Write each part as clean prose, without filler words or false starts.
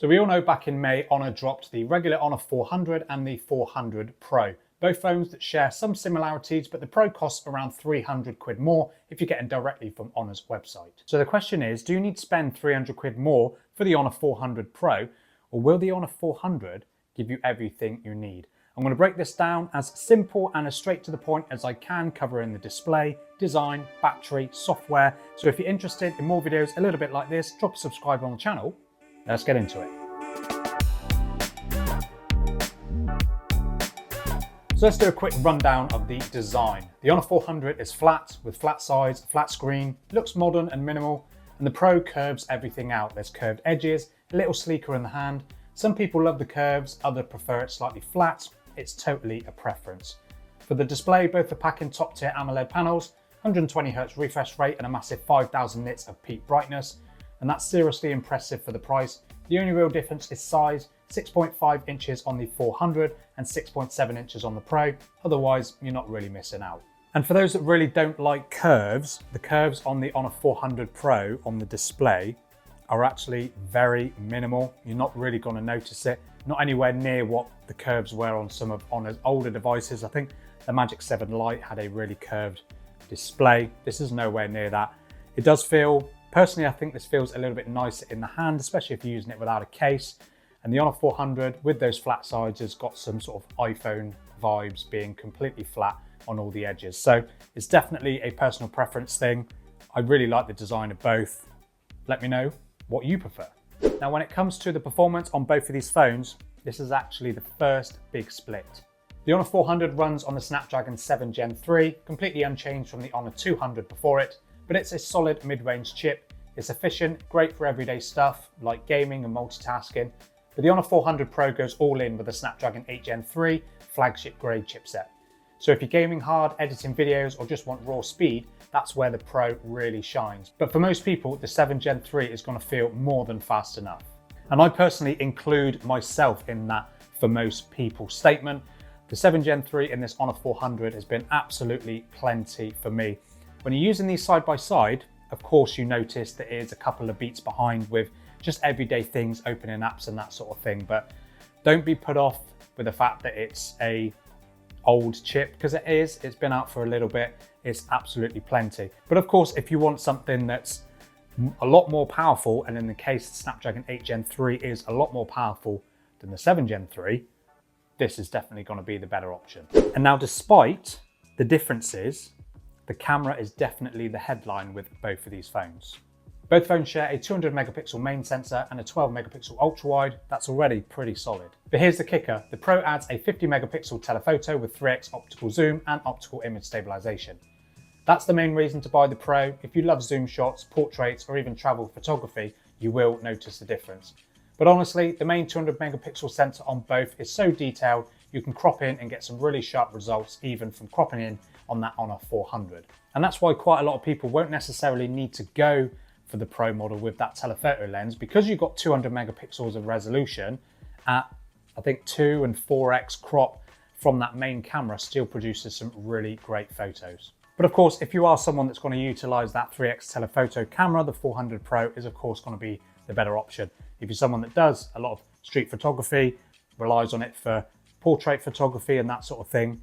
So we all know back in May, Honor dropped the regular Honor 400 and the 400 Pro. Both phones that share some similarities, but the Pro costs around 300 quid more if you're getting directly from Honor's website. So the question is, do you need to spend 300 quid more for the Honor 400 Pro, or will the Honor 400 give you everything you need? I'm going to break this down as simple and as straight to the point as I can, covering the display, design, battery, software. So if you're interested in more videos a little bit like this, drop a subscribe on the channel. Let's get into it. So let's do a quick rundown of the design. The Honor 400 is flat with flat sides, flat screen, looks modern and minimal, and the Pro curves everything out. There's curved edges, a little sleeker in the hand. Some people love the curves, others prefer it slightly flat. It's totally a preference. For the display, both are packing top tier AMOLED panels, 120Hz refresh rate and a massive 5000 nits of peak brightness. And that's seriously impressive for the price. The only real difference is size, 6.5 inches on the 400 and 6.7 inches on the Pro. Otherwise, you're not really missing out. And for those that really don't like curves, the curves on the Honor 400 Pro on the display are actually very minimal. You're not really going to notice it. Not anywhere near what the curves were on some of Honor's older devices. I think the Magic 7 Lite had a really curved display. This is nowhere near that. It does feel, personally, I think this feels a little bit nicer in the hand, especially if you're using it without a case. And the Honor 400 with those flat sides has got some sort of iPhone vibes, being completely flat on all the edges. So it's definitely a personal preference thing. I really like the design of both. Let me know what you prefer. Now, when it comes to the performance on both of these phones, this is actually the first big split. The Honor 400 runs on the Snapdragon 7 Gen 3, completely unchanged from the Honor 200 before it, but it's a solid mid-range chip. It's efficient, great for everyday stuff like gaming and multitasking. But the Honor 400 Pro goes all in with the Snapdragon 8 Gen 3 flagship grade chipset. So if you're gaming hard, editing videos, or just want raw speed, that's where the Pro really shines. But for most people, the 7 Gen 3 is going to feel more than fast enough. And I personally include myself in that for most people statement. The 7 Gen 3 in this Honor 400 has been absolutely plenty for me. When you're using these side by side, of course you notice that it is a couple of beats behind with just everyday things, opening apps and that sort of thing. But don't be put off with the fact that it's a old chip, because it is. It's been out for a little bit. It's absolutely plenty. But of course, if you want something that's a lot more powerful, and in the case the Snapdragon 8 Gen 3 is a lot more powerful than the 7 Gen 3, this is definitely going to be the better option. And now, despite the differences, the camera is definitely the headline with both of these phones. Both phones share a 200 megapixel main sensor and a 12 megapixel ultra wide. That's already pretty solid. But here's the kicker. The Pro adds a 50 megapixel telephoto with 3x optical zoom and optical image stabilization. That's the main reason to buy the Pro. If you love zoom shots, portraits, or even travel photography, you will notice the difference. But honestly, the main 200 megapixel sensor on both is so detailed, you can crop in and get some really sharp results even from cropping in on that Honor 400. And that's why quite a lot of people won't necessarily need to go for the Pro model with that telephoto lens, because you've got 200 megapixels of resolution at, I think, 2 and 4x crop from that main camera still produces some really great photos. But of course, if you are someone that's going to utilize that 3x telephoto camera, the 400 Pro is of course going to be the better option. If you're someone that does a lot of street photography, relies on it for portrait photography and that sort of thing,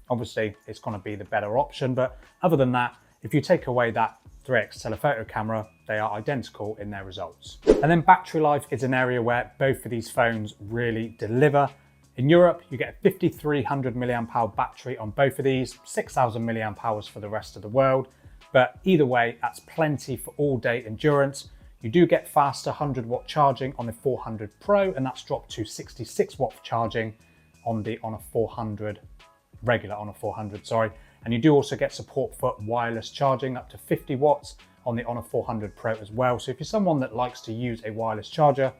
obviously it's going to be the better option. But other than that, if you take away that 3x telephoto camera, they are identical in their results. And then battery life is an area where both of these phones really deliver. In Europe, you get a 5300 milliamp hour battery on both of these, 6000 milliamp hours for the rest of the world. But either way, that's plenty for all day endurance. You do get faster 100 watt charging on the 400 Pro, and that's dropped to 66 watt charging on the Honor 400, regular Honor 400, sorry. And you do also get support for wireless charging up to 50 watts on the Honor 400 Pro as well. So if you're someone that likes to use a wireless charger,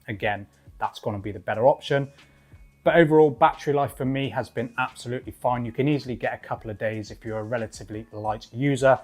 again, that's going to be the better option. But overall, battery life for me has been absolutely fine. You can easily get a couple of days if you're a relatively light user.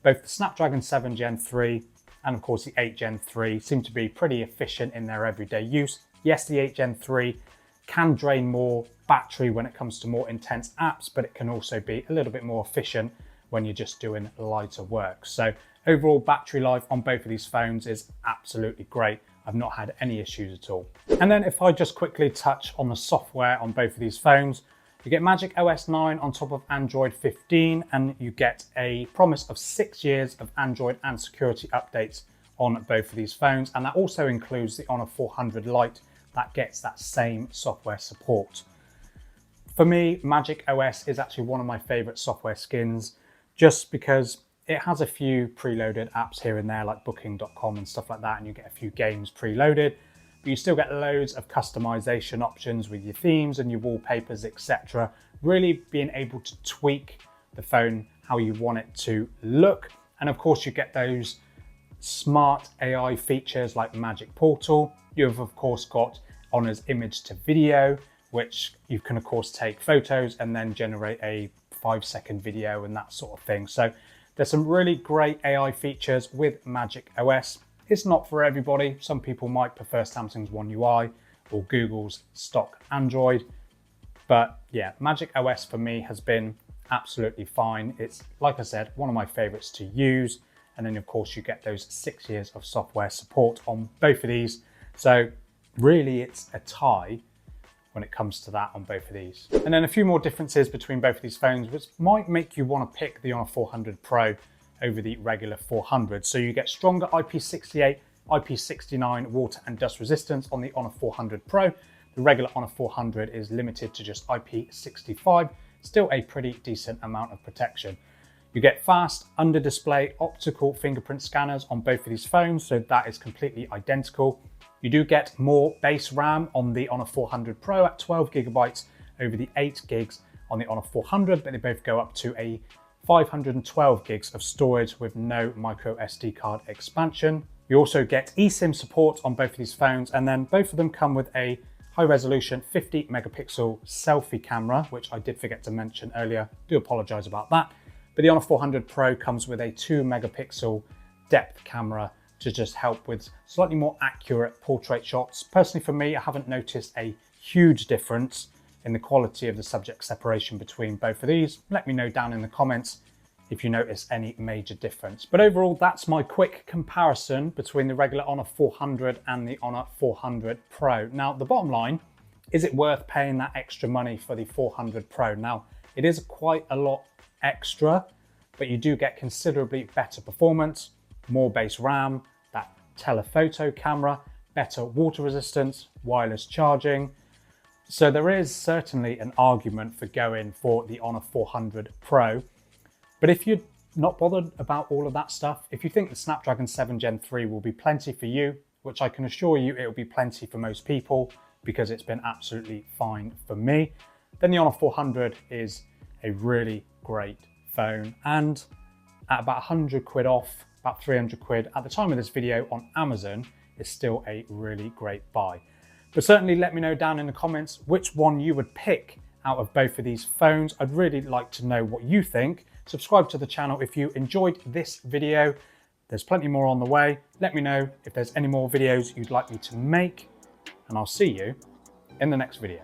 Both the Snapdragon 7 Gen 3 and of course the 8 Gen 3 seem to be pretty efficient in their everyday use. Yes, the 8 Gen 3 can drain more battery when it comes to more intense apps, but it can also be a little bit more efficient when you're just doing lighter work. So overall battery life on both of these phones is absolutely great. I've not had any issues at all. And then if I just quickly touch on the software on both of these phones, you get Magic OS 9 on top of Android 15, and you get a promise of 6 years of Android and security updates on both of these phones. And that also includes the Honor 400 Lite that gets that same software support. For me, Magic OS is actually one of my favorite software skins, just because it has a few preloaded apps here and there like booking.com and stuff like that, and you get a few games preloaded, but you still get loads of customization options with your themes and your wallpapers, etc. Really being able to tweak the phone how you want it to look. And of course you get those smart AI features like Magic Portal. You've of course got Honor's image to video, which you can of course take photos and then generate a 5-second video and that sort of thing. So there's some really great AI features with Magic OS. It's not for everybody. Some people might prefer Samsung's One UI or Google's stock Android. But yeah, Magic OS for me has been absolutely fine. It's, like I said, one of my favorites to use. And then of course you get those 6 years of software support on both of these. So really it's a tie when it comes to that on both of these. And then a few more differences between both of these phones, which might make you want to pick the Honor 400 Pro over the regular 400. So you get stronger IP68, IP69 water and dust resistance on the Honor 400 Pro. The regular Honor 400 is limited to just IP65, still a pretty decent amount of protection. You get fast under-display optical fingerprint scanners on both of these phones, so that is completely identical. You do get more base RAM on the Honor 400 Pro at 12 gigabytes over the 8 gigs on the Honor 400, but they both go up to a 512 gigs of storage with no micro SD card expansion. You also get eSIM support on both of these phones, and then both of them come with a high resolution 50 megapixel selfie camera, which I did forget to mention earlier. Do apologize about that. But the Honor 400 Pro comes with a 2 megapixel depth camera to just help with slightly more accurate portrait shots. Personally for me, I haven't noticed a huge difference in the quality of the subject separation between both of these. Let me know down in the comments if you notice any major difference. But overall, that's my quick comparison between the regular Honor 400 and the Honor 400 Pro. Now, the bottom line, is it worth paying that extra money for the 400 Pro? Now, it is quite a lot extra, but you do get considerably better performance, more base RAM, that telephoto camera, better water resistance, wireless charging. So there is certainly an argument for going for the Honor 400 Pro. But if you're not bothered about all of that stuff, if you think the Snapdragon 7 Gen 3 will be plenty for you, which I can assure you it will be plenty for most people because it's been absolutely fine for me, then the Honor 400 is a really great phone. And at about 100 quid off, about 300 quid at the time of this video on Amazon, is still a really great buy. But certainly let me know down in the comments which one you would pick out of both of these phones. I'd really like to know what you think. Subscribe to the channel if you enjoyed this video. There's plenty more on the way. Let me know if there's any more videos you'd like me to make, and I'll see you in the next video.